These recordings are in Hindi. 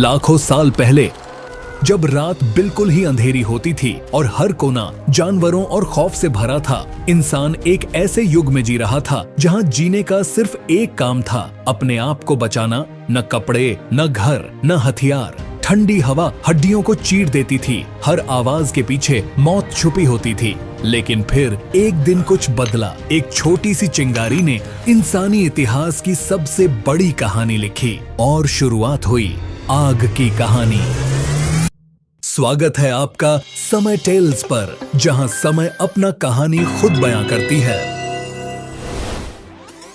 लाखों साल पहले जब रात बिल्कुल ही अंधेरी होती थी और हर कोना जानवरों और खौफ से भरा था, इंसान एक ऐसे युग में जी रहा था जहां जीने का सिर्फ एक काम था, अपने आप को बचाना। न कपड़े, न घर, न हथियार। ठंडी हवा हड्डियों को चीर देती थी, हर आवाज के पीछे मौत छुपी होती थी। लेकिन फिर एक दिन कुछ बदला। एक छोटी सी चिंगारी ने इंसानी इतिहास की सबसे बड़ी कहानी लिखी और शुरुआत हुई आग की कहानी। स्वागत है आपका समय टेल्स पर, जहां समय अपना कहानी खुद बयां करती है।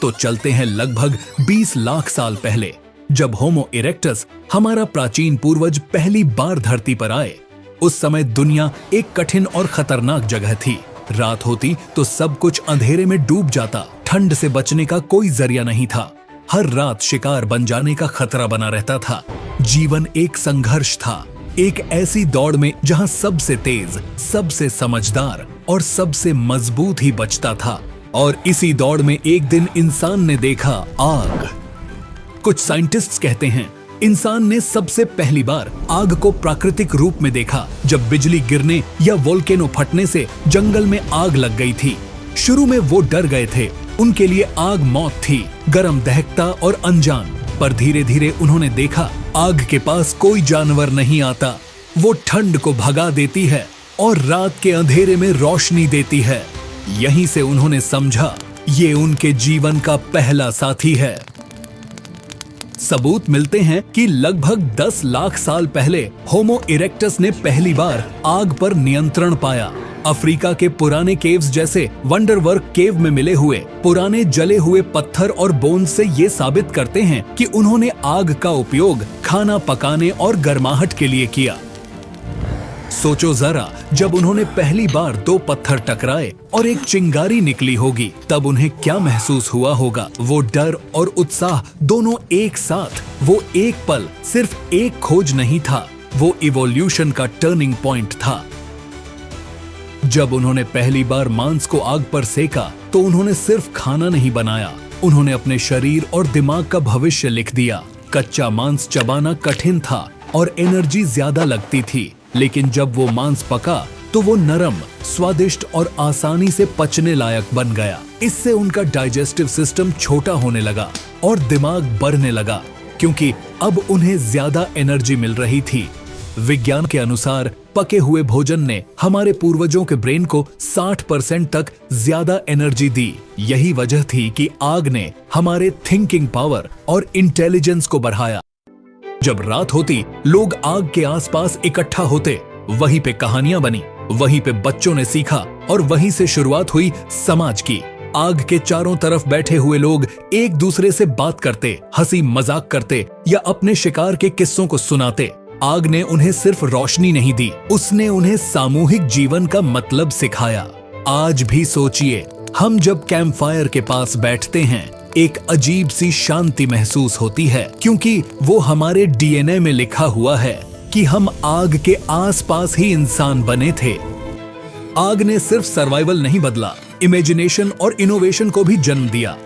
तो चलते हैं लगभग 20 लाख साल पहले, जब होमो इरेक्टस, हमारा प्राचीन पूर्वज, पहली बार धरती पर आए। उस समय दुनिया एक कठिन और खतरनाक जगह थी। रात होती तो सब कुछ अंधेरे में डूब जाता। ठंड से बचने का कोई जरिया नहीं था। हर रात शिकार बन जाने का खतरा बना रहता था। जीवन एक संघर्ष था, एक ऐसी दौड़ में जहां सबसे तेज, सबसे समझदार और सबसे मजबूत ही बचता था। और इसी दौड़ में एक दिन इंसान ने देखा आग। कुछ साइंटिस्ट्स कहते हैं इंसान ने सबसे पहली बार आग को प्राकृतिक रूप में देखा जब बिजली गिरने या वोल्केनो फटने से जंगल में आग लग गई थी। शुरू में वो डर गए थे, उनके लिए आग मौत थी, गरम, दहकता और अनजान। पर धीरे धीरे उन्होंने देखा आग के पास कोई जानवर नहीं आता। वो ठंड को भगा देती है और रात के अंधेरे में रोशनी देती है। यहीं से उन्होंने समझा ये उनके जीवन का पहला साथी है। सबूत मिलते हैं कि लगभग 10 लाख साल पहले होमो इरेक्टस ने पहली बार आग पर नियंत्रण पाया। अफ्रीका के पुराने केव्स जैसे वंडरवर्क केव में मिले हुए पुराने जले हुए पत्थर और बोन्स से ये साबित करते हैं कि उन्होंने आग का उपयोग खाना पकाने और गर्माहट के लिए किया। सोचो जरा, जब उन्होंने पहली बार 2 पत्थर टकराए और एक चिंगारी निकली होगी, तब उन्हें क्या महसूस हुआ होगा। वो डर और उत्साह दोनों एक साथ। वो एक पल सिर्फ एक खोज नहीं था, वो इवोल्यूशन का टर्निंग पॉइंट था। जब उन्होंने पहली बार मांस को आग पर सेका तो उन्होंने सिर्फ खाना नहीं बनाया, उन्होंने अपने शरीर और दिमाग का भविष्य लिख दिया। कच्चा मांस चबाना कठिन था और एनर्जी ज्यादा लगती थी, लेकिन जब वो मांस पका तो वो नरम, स्वादिष्ट और आसानी से पचने लायक बन गया। इससे उनका डाइजेस्टिव सिस्टम छोटा होने लगा और दिमाग बढ़ने लगा, क्योंकि अब उन्हें ज्यादा एनर्जी मिल रही थी। विज्ञान के अनुसार पके हुए भोजन ने हमारे पूर्वजों के ब्रेन को 60% तक ज्यादा एनर्जी दी। यही वजह थी कि आग ने हमारे थिंकिंग पावर और इंटेलिजेंस को बढ़ाया। जब रात होती, लोग आग के आसपास इकट्ठा होते। वहीं पे कहानियां बनी, वहीं पे बच्चों ने सीखा और वहीं से शुरुआत हुई समाज की। आग के चारों तरफ बैठे हुए लोग एक दूसरे से बात करते, हंसी मजाक करते या अपने शिकार के किस्सों को सुनाते। आग ने उन्हें सिर्फ रोशनी नहीं दी, उसने उन्हें सामूहिक जीवन का मतलब सिखाया। आज भी सोचिए, हम जब कैंप फायर के पास बैठते हैं, एक अजीब सी शांति महसूस होती है, क्योंकि वो हमारे डीएनए में लिखा हुआ है कि हम आग के आसपास ही इंसान बने थे। आग ने सिर्फ सर्वाइवल नहीं बदला, इमेजिनेशन और इनोवेशन को भी जन्म दिया।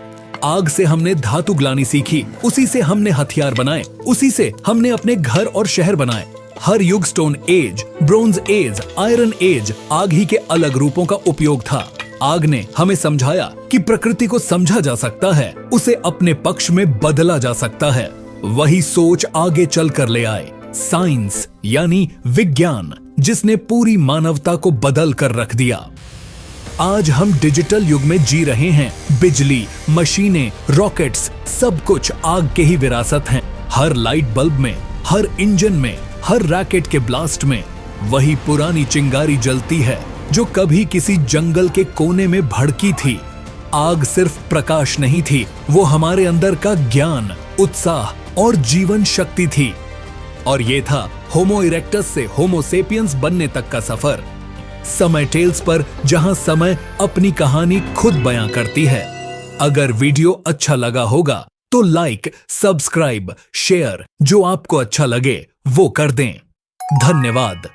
आग से हमने धातु ग्लानी सीखी, उसी से हमने हथियार बनाए, उसी से हमने अपने घर और शहर बनाए। हर युग, stone age, bronze age, iron age, आग ही के अलग रूपों का उपयोग था। आग ने हमें समझाया कि प्रकृति को समझा जा सकता है, उसे अपने पक्ष में बदला जा सकता है। वही सोच आगे चलकर ले आए साइंस, यानी विज्ञान, जिसने पूरी मानवता को बदल कर रख दिया। आज हम डिजिटल युग में जी रहे हैं। बिजली, मशीनें, रॉकेट्स, सब कुछ आग के ही विरासत हैं। हर लाइट बल्ब में, हर इंजन में, हर रैकेट के ब्लास्ट में वही पुरानी चिंगारी जलती है जो कभी किसी जंगल के कोने में भड़की थी। आग सिर्फ प्रकाश नहीं थी, वो हमारे अंदर का ज्ञान, उत्साह और जीवन शक्ति थी। और ये था होमो इरेक्टस से होमो सेपियंस बनने तक का सफर। समय टेल्स पर, जहां समय अपनी कहानी खुद बयां करती है। अगर वीडियो अच्छा लगा होगा तो लाइक, सब्सक्राइब, शेयर, जो आपको अच्छा लगे वो कर दें। धन्यवाद।